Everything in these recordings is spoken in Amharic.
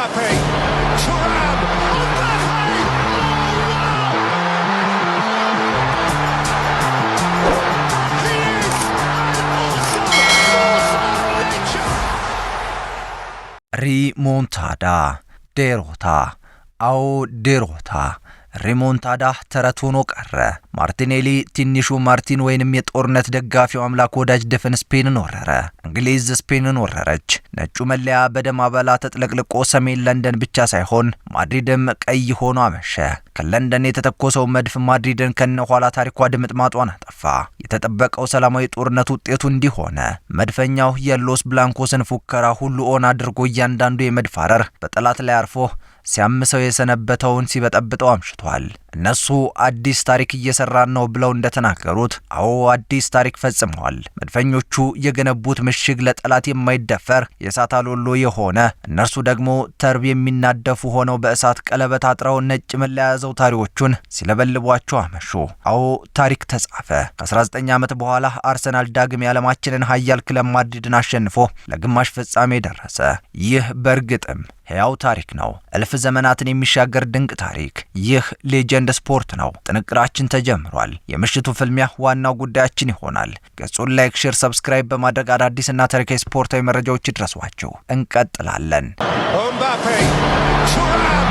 Mbappe, Thuram, Mbappe! He is an awesome force of nature! Remontada, derrota, አዎ derrota. ሪሞንታዳ ተረት ሆኖ ቀረ። ማርቲኔሊ ትንሹ ማርቲን ወይንም የጦርነት ደጋፊው አምላክ ወዳጅ ደፈን ስፔንን ወረረ። እንግሊዝ ስፔንን ወረረች። ነጩ መለያ በደም አበላ ተጥለቅልቆ ሰሜን ለንደን ብቻ ሳይሆን ማድሪድም ቀይ ሆኖ አመሸ። ከለንደን የተተኮሰው መድፍ ማድሪድን ከነኋላ ታሪኳ ድምጥማጧን አጠፋ። የተጠበቀው ሰላማዊ ጦርነት ውጤቱ እንዲህ ሆነ። መድፈኛው የሎስ ብላንኮስን ፉከራ ሁሉ ኦን አድርጎ እያንዳንዱ የመድፍ አረር በጠላት ላይ አርፎ ሲያምሰው የሰነበተውን ሲበጠብጠው አምሽቷል። እነሱ አዲስ ታሪክ እየሰራን ነው ብለው እንደተናገሩት አዎ አዲስ ታሪክ ፈጽመዋል። መድፈኞቹ የገነቡት ምሽግ ለጠላት የማይደፈር የእሳት አሎሎ የሆነ እነርሱ ደግሞ ተርብ የሚናደፉ ሆነው በእሳት ቀለበት አጥረው ነጭ መለያ ዘውታሪዎቹን ሲለበልቧቸው አመሹ። አዎ ታሪክ ተጻፈ። ከ19 ዓመት በኋላ አርሰናል ዳግም የዓለማችንን ኃያል ክለብ ማድሪድን አሸንፎ ለግማሽ ፍጻሜ ደረሰ። ይህ በእርግጥም ሕያው ታሪክ ነው። እልፍ ዘመናትን የሚሻገር ድንቅ ታሪክ። ይህ ሌጀንድ ስፖርት ነው። ጥንቅራችን ተጀምሯል። የምሽቱ ፍልሚያ ዋናው ጉዳያችን ይሆናል። ገጹን ላይክ፣ ሼር፣ ሰብስክራይብ በማድረግ አዳዲስና ታሪካዊ ስፖርታዊ መረጃዎች ይድረሷችሁ። እንቀጥላለን። Mbappe, Thuram,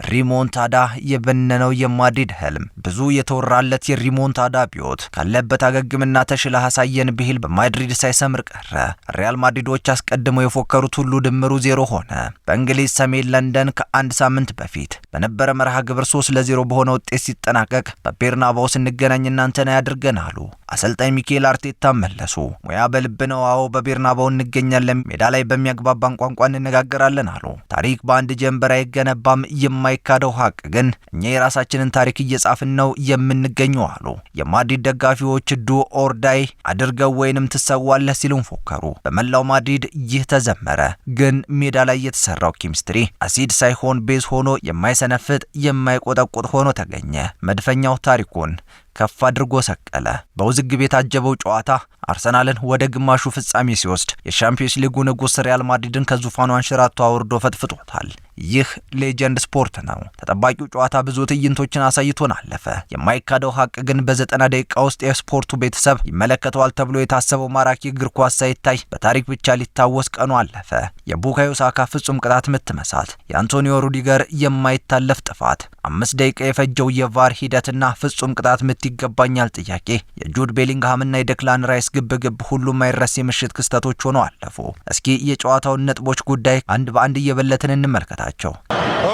ሪሞንታዳ የበነነው የማድሪድ ህልም ብዙ የተወራለት የሪሞንታዳ ቢዮት ካለበት አገግምና ተሽላ ሐሳየን ብሂል በማድሪድ ሳይሰምር ቀረ። ሪያል ማድሪዶች አስቀድመው የፎከሩት ሁሉ ድምሩ ዜሮ ሆነ። በእንግሊዝ ሰሜን ለንደን ከአንድ ሳምንት በፊት በነበረ መርሃ ግብር 3-0 በሆነ ውጤት ሲጠናቀቅ በቤርናባው ስንገናኝ እናንተን ያድርገን አሉ። አሰልጣኝ ሚኬል አርቴታ መለሱ። ሙያ በልብ ነው። አዎ በቤርናባው እንገኛለን፣ ሜዳ ላይ በሚያግባባን ቋንቋ እንነጋገራለን አሉ። ታሪክ በአንድ ጀንበር አይገነባም። የማይካደው ሀቅ ግን እኛ የራሳችንን ታሪክ እየጻፍን ነው የምንገኘው አሉ። የማድሪድ ደጋፊዎች ዱ ኦር ዳይ አድርገው ወይንም ትሰዋለህ ሲሉም ፎከሩ። በመላው ማድሪድ ይህ ተዘመረ። ግን ሜዳ ላይ የተሰራው ኬሚስትሪ አሲድ ሳይሆን ቤዝ ሆኖ የማይሰነፍጥ የማይቆጠቁጥ ሆኖ ተገኘ። መድፈኛው ታሪኩን ከፍ አድርጎ ሰቀለ። በውዝግብ የታጀበው ጨዋታ አርሰናልን ወደ ግማሹ ፍጻሜ ሲወስድ የሻምፒዮንስ ሊጉ ንጉስ ሪያል ማድሪድን ከዙፋኑ አንሸራቶ አውርዶ ፈጥፍጦታል። ይህ ሌጀንድ ስፖርት ነው። ተጠባቂው ጨዋታ ብዙ ትዕይንቶችን አሳይቶን አለፈ። የማይካደው ሀቅ ግን በ90 ደቂቃ ውስጥ የስፖርቱ ቤተሰብ ይመለከተዋል ተብሎ የታሰበው ማራኪ እግር ኳስ ሳይታይ በታሪክ ብቻ ሊታወስ ቀኑ አለፈ። የቡካዮ ሳካ ፍጹም ቅጣት ምት መሳት፣ የአንቶኒዮ ሩዲገር የማይታለፍ ጥፋት፣ 5 ደቂቃ የፈጀው የቫር ሂደትና ፍጹም ቅጣት ምት ይገባኛል ጥያቄ፣ የጁድ ቤሊንግሃምና የዴክላን ራይስ ግብግብ ሁሉም አይረሴ ምሽት ክስተቶች ሆነው አለፉ። እስኪ የጨዋታውን ነጥቦች ጉዳይ አንድ በአንድ እየበለትን እንመልከታቸው።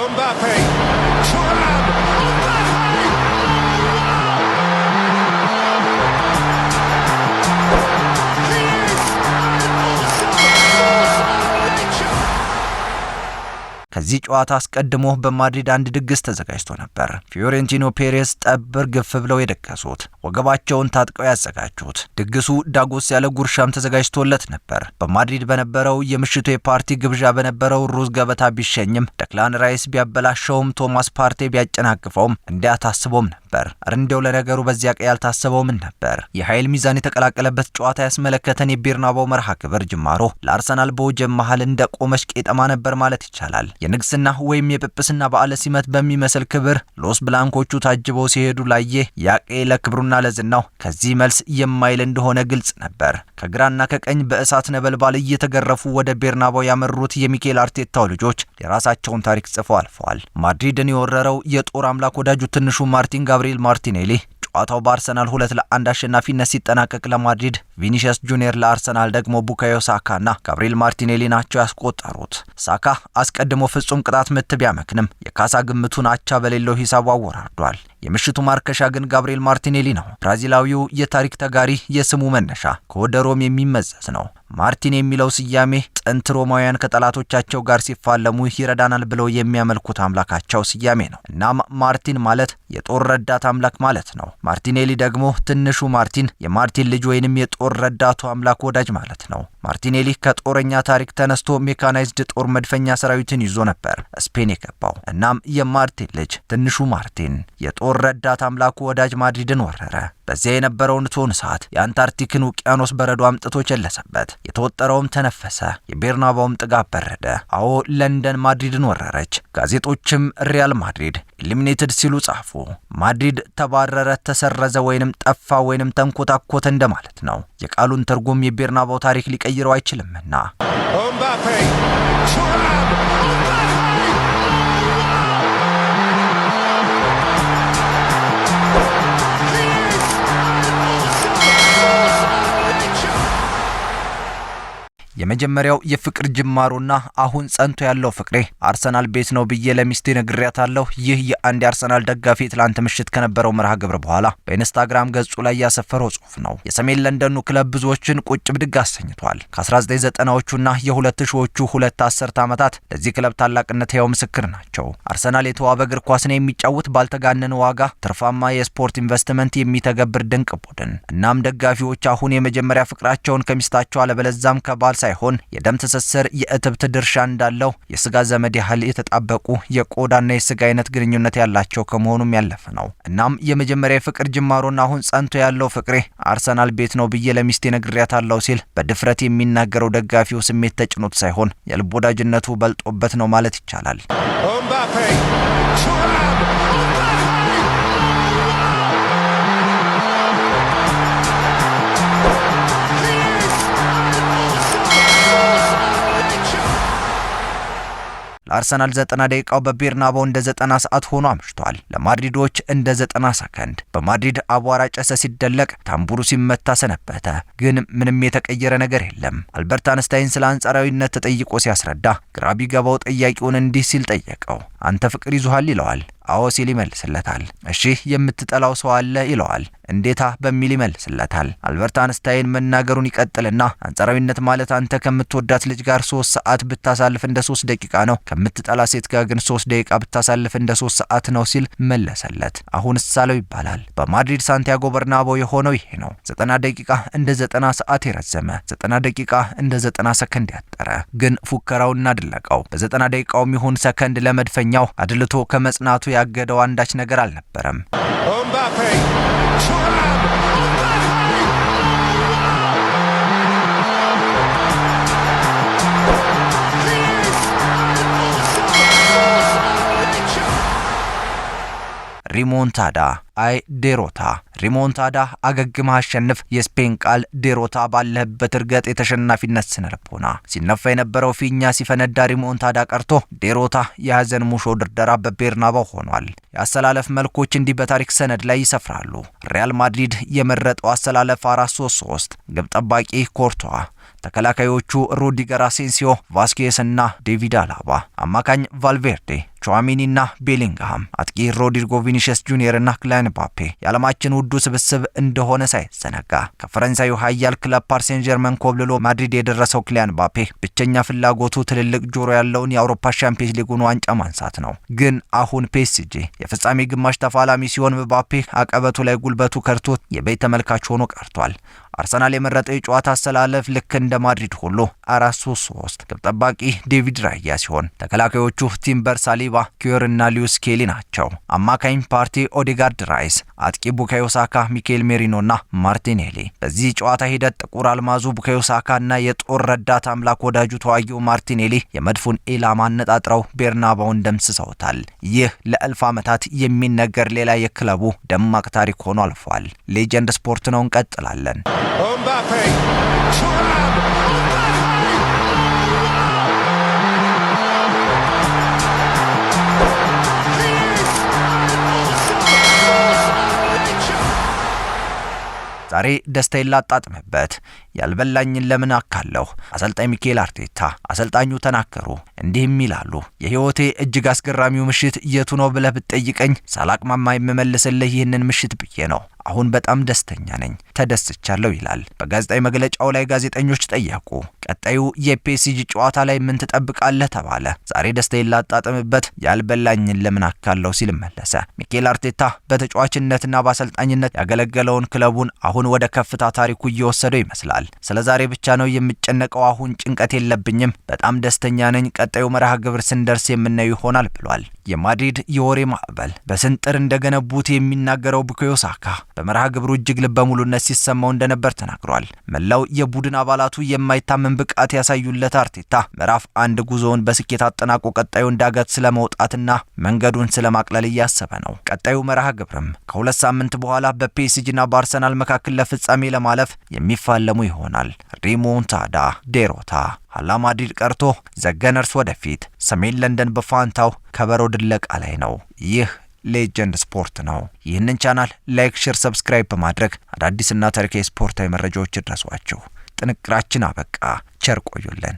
Mbappe, Thuram, ከዚህ ጨዋታ አስቀድሞ በማድሪድ አንድ ድግስ ተዘጋጅቶ ነበር። ፊዮሬንቲኖ ፔሬዝ ጠብር ግፍ ብለው የደገሱት፣ ወገባቸውን ታጥቀው ያዘጋጁት ድግሱ ዳጎስ ያለ ጉርሻም ተዘጋጅቶለት ነበር። በማድሪድ በነበረው የምሽቱ የፓርቲ ግብዣ በነበረው ሩዝ ገበታ ቢሸኝም ዴክላን ራይስ ቢያበላሸውም ቶማስ ፓርቴ ቢያጨናግፈውም እንዲያ ታስቦም ነበር። እንደው ለነገሩ በዚያ ቀይ ያልታሰበው ምን ነበር? የኃይል ሚዛን የተቀላቀለበት ጨዋታ ያስመለከተን የቤርናባው መርሃ ግብር ጅማሮ ለአርሰናል በወጀብ መሃል እንደ ቆመች ቄጠማ ነበር ማለት ይቻላል። የንግስና ወይም የጵጵስና በዓለ ሲመት በሚመስል ክብር ሎስ ብላንኮቹ ታጅበው ሲሄዱ ላየ ያቄ ለክብሩና ለዝናው ከዚህ መልስ የማይል እንደሆነ ግልጽ ነበር። ከግራና ከቀኝ በእሳት ነበልባል እየተገረፉ ወደ ቤርናባው ያመሩት የሚኬል አርቴታው ልጆች የራሳቸውን ታሪክ ጽፈው አልፈዋል። ማድሪድን የወረረው የጦር አምላክ ወዳጁ ትንሹ ማርቲን ጋብሪኤል ማርቲኔሊ ጨዋታው በአርሰናል 2-1 አሸናፊነት ሲጠናቀቅ ለማድሪድ ቪኒሲየስ ጁኒየር፣ ለአርሰናል ደግሞ ቡካዮ ሳካና ጋብሪኤል ማርቲኔሊ ናቸው ያስቆጠሩት። ሳካ አስቀድሞ ፍጹም ቅጣት ምት ቢያመክንም የካሳ ግምቱን አቻ በሌለው ሂሳቡ አወራርዷል። የምሽቱ ማርከሻ ግን ጋብሪኤል ማርቲኔሊ ነው። ብራዚላዊው የታሪክ ተጋሪ የስሙ መነሻ ከወደ ሮም የሚመዘዝ ነው። ማርቲን የሚለው ስያሜ ጥንት ሮማውያን ከጠላቶቻቸው ጋር ሲፋለሙ ይረዳናል ብለው የሚያመልኩት አምላካቸው ስያሜ ነው። እናም ማርቲን ማለት የጦር ረዳት አምላክ ማለት ነው። ማርቲኔሊ ደግሞ ትንሹ ማርቲን፣ የማርቲን ልጅ ወይንም የጦር ረዳቱ አምላክ ወዳጅ ማለት ነው። ማርቲኔሊ ከጦረኛ ታሪክ ተነስቶ ሜካናይዝድ ጦር መድፈኛ ሰራዊትን ይዞ ነበር ስፔን የገባው። እናም የማርቲን ልጅ ትንሹ ማርቲን የጦር ረዳት አምላኩ ወዳጅ ማድሪድን ወረረ። በዚያ የነበረውን ቶን ሰዓት የአንታርክቲክን ውቅያኖስ በረዶ አምጥቶ ቸለሰበት። የተወጠረውም ተነፈሰ፣ የቤርናባውም ጥጋብ በረደ። አዎ ለንደን ማድሪድን ወረረች። ጋዜጦችም ሪያል ማድሪድ ኢሊሚኔትድ ሲሉ ጻፉ። ማድሪድ ተባረረ፣ ተሰረዘ፣ ወይንም ጠፋ ወይንም ተንኮታኮተ እንደማለት ነው። የቃሉን ትርጉም የቤርናባው ታሪክ ሊቀይረው አይችልምና Mbappe, Thuram, የመጀመሪያው የፍቅር ጅማሮና አሁን ጸንቶ ያለው ፍቅሬ አርሰናል ቤት ነው ብዬ ለሚስቴ ነግሬያታለሁ። ይህ የአንድ አርሰናል ደጋፊ ትላንት ምሽት ከነበረው መርሃ ግብር በኋላ በኢንስታግራም ገጹ ላይ ያሰፈረው ጽሑፍ ነው። የሰሜን ለንደኑ ክለብ ብዙዎችን ቁጭ ብድግ አሰኝቷል። ከ1990ዎቹና የ2000ዎቹ ሁለት አስርተ ዓመታት ለዚህ ክለብ ታላቅነት ያው ምስክር ናቸው። አርሰናል የተዋበ እግር ኳስን የሚጫወት ባልተጋነነ ዋጋ ትርፋማ የስፖርት ኢንቨስትመንት የሚተገብር ድንቅ ቡድን። እናም ደጋፊዎች አሁን የመጀመሪያ ፍቅራቸውን ከሚስታቸው አለበለዛም ከባል ሳይሆን የደም ትስስር የእትብት ድርሻ እንዳለው የስጋ ዘመድ ያህል የተጣበቁ የቆዳና የስጋ አይነት ግንኙነት ያላቸው ከመሆኑም ያለፈ ነው። እናም የመጀመሪያ የፍቅር ጅማሮና አሁን ጸንቶ ያለው ፍቅሬ አርሰናል ቤት ነው ብዬ ለሚስቴ ነግሬያታለሁ ሲል በድፍረት የሚናገረው ደጋፊው ስሜት ተጭኖት ሳይሆን የልብ ወዳጅነቱ በልጦበት ነው ማለት ይቻላል። Mbappe, Thuram. ለአርሰናል 90 ደቂቃው በቤርናባው እንደ 90 ሰዓት ሆኖ አምሽቷል። ለማድሪዶች እንደ 90 ሰከንድ። በማድሪድ አቧራ ጨሰ ሲደለቅ፣ ታምቡሩ ሲመታ ሰነበተ። ግን ምንም የተቀየረ ነገር የለም። አልበርት አንስታይን ስለ አንጻራዊነት ተጠይቆ ሲያስረዳ ግራ ቢገባው ጠያቂውን እንዲህ ሲል ጠየቀው። አንተ ፍቅር ይዙሃል ይለዋል። አዎ ሲል ይመልስለታል። እሺ የምትጠላው ሰው አለ ይለዋል። እንዴታ በሚል ይመልስለታል። አልበርት አንስታይን መናገሩን ይቀጥልና አንጻራዊነት ማለት አንተ ከምትወዳት ልጅ ጋር 3 ሰዓት ብታሳልፍ እንደ 3 ደቂቃ ነው፣ ከምትጠላ ሴት ጋር ግን 3 ደቂቃ ብታሳልፍ እንደ 3 ሰዓት ነው ሲል መለሰለት። አሁን ሳለው ይባላል። በማድሪድ ሳንቲያጎ በርናባው የሆነው ይሄ ነው። 90 ደቂቃ እንደ 90 ሰዓት የረዘመ፣ 90 ደቂቃ እንደ 90 ሰከንድ ያጠረ። ግን ፉከራውና ድለቃው በ90 ደቂቃውም ይሁን ሰከንድ ለመድፈኛው አድልቶ ከመጽናቱ ያገደው አንዳች ነገር አልነበረም። Mbappe, Thuram. ሪሞንታዳ አይ ዴሮታ። ሪሞንታዳ አገግማ አሸንፍ። የስፔን ቃል ዴሮታ ባለህበት እርገጥ የተሸናፊነት ስነልቦና። ሲነፋ የነበረው ፊኛ ሲፈነዳ ሪሞንታዳ ቀርቶ ዴሮታ የሐዘን ሙሾ ድርደራ በቤርናባው ሆኗል። የአሰላለፍ መልኮች እንዲህ በታሪክ ሰነድ ላይ ይሰፍራሉ። ሪያል ማድሪድ የመረጠው አሰላለፍ 4-3-3። ግብ ጠባቂ ኮርቷ፣ ተከላካዮቹ ሩዲገር፣ አሴንሲዮ፣ ቫስኬስ እና ዴቪድ አላባ፣ አማካኝ ቫልቬርዴ፣ ቹዋሚኒና ቤሊንግሃም፣ አጥቂ ሮድሪጎ ቪኒሲየስ ጁኒየር እና ክሊያን ምባፔ። የዓለማችን ውዱ ስብስብ እንደሆነ ሳይዘነጋ ከፈረንሳዩ ኃያል ክለብ ፓሪስ ሴን ጀርመን ኮብልሎ ማድሪድ የደረሰው ክሊያን ምባፔ ብቸኛ ፍላጎቱ ትልልቅ ጆሮ ያለውን የአውሮፓ ሻምፒዮንስ ሊጉን ዋንጫ ማንሳት ነው። ግን አሁን ፒኤስጂ የፍጻሜ ግማሽ ተፋላሚ ሲሆን ምባፔ አቀበቱ ላይ ጉልበቱ ከርቶት የቤት ተመልካች ሆኖ ቀርቷል። አርሰናል የመረጠው የጨዋታ አሰላለፍ ልክ እንደ ማድሪድ ሁሉ 4-3-3። ግብ ጠባቂ ዴቪድ ራያ ሲሆን ተከላካዮቹ ቲምበር፣ ሳሊባ፣ ኪዮር እና ሉዊስ ስኬሊ ናቸው። አማካኝ ፓርቲ፣ ኦዴጋርድ፣ ራይስ፣ አጥቂ ቡካዮ ሳካ፣ ሚኬል ሜሪኖ እና ማርቲኔሊ። በዚህ ጨዋታ ሂደት ጥቁር አልማዙ ቡካዮ ሳካ እና የጦር ረዳት አምላክ ወዳጁ ተዋጊው ማርቲኔሊ የመድፉን ኢላማ አነጣጥረው ቤርናባውን ደምስሰውታል። ይህ ለእልፍ ዓመታት የሚነገር ሌላ የክለቡ ደማቅ ታሪክ ሆኖ አልፏል። ሌጀንድ ስፖርት ነው። እንቀጥላለን። Mbappe, Thuram. ዛሬ ደስታዬን ላጣጥምበት። ያልበላኝን ለምን አካለሁ? አሰልጣኝ ሚኬል አርቴታ አሰልጣኙ ተናገሩ። እንዲህም ይላሉ። የህይወቴ እጅግ አስገራሚው ምሽት የቱ ነው ብለህ ብትጠይቀኝ ሳላቅማማ የምመልስልህ ይህንን ምሽት ብዬ ነው። አሁን በጣም ደስተኛ ነኝ፣ ተደስቻለሁ ይላል። በጋዜጣዊ መግለጫው ላይ ጋዜጠኞች ጠየቁ። ቀጣዩ የፒኤስጂ ጨዋታ ላይ ምን ትጠብቃለህ ተባለ። ዛሬ ደስታዬን ላጣጥምበት ያልበላኝን ለምን አካለው ሲል መለሰ። ሚኬል አርቴታ በተጫዋችነትና በአሰልጣኝነት ያገለገለውን ክለቡን አሁን ወደ ከፍታ ታሪኩ እየወሰደው ይመስላል። ስለ ዛሬ ብቻ ነው የምጨነቀው፣ አሁን ጭንቀት የለብኝም፣ በጣም ደስተኛ ነኝ፣ ቀጣዩ መርሃ ግብር ስንደርስ የምናየው ይሆናል ብሏል። የማድሪድ የወሬ ማዕበል በስንጥር እንደገነቡት የሚናገረው ቡካዮ ሳካ በመርሃ ግብሩ እጅግ ልበ ሙሉነት ሲሰማው እንደነበር ተናግሯል። መላው የቡድን አባላቱ የማይታመን ብቃት ያሳዩለት አርቴታ ምዕራፍ 1 ጉዞውን በስኬት አጠናቆ ቀጣዩን ዳገት ስለመውጣትና መንገዱን ስለማቅለል እያሰበ ነው። ቀጣዩ መርሃ ግብርም ከ2 ሳምንት በኋላ በፒኤስጂና በአርሰናል መካከል ለፍጻሜ ለማለፍ የሚፋለሙ ይሆናል። ሪሞንታዳ ዴሮታ ኋላ ማድሪድ ቀርቶ ዘገነርስ ወደፊት፣ ሰሜን ለንደን በፋንታው ከበሮ ድለቃ ላይ ነው። ይህ ሌጀንድ ስፖርት ነው። ይህንን ቻናል ላይክ፣ ሼር፣ ሰብስክራይብ በማድረግ አዳዲስና ታሪካዊ ስፖርታዊ መረጃዎች ይድረሷችሁ። ጥንቅራችን አበቃ። ቸር ቆዩልን።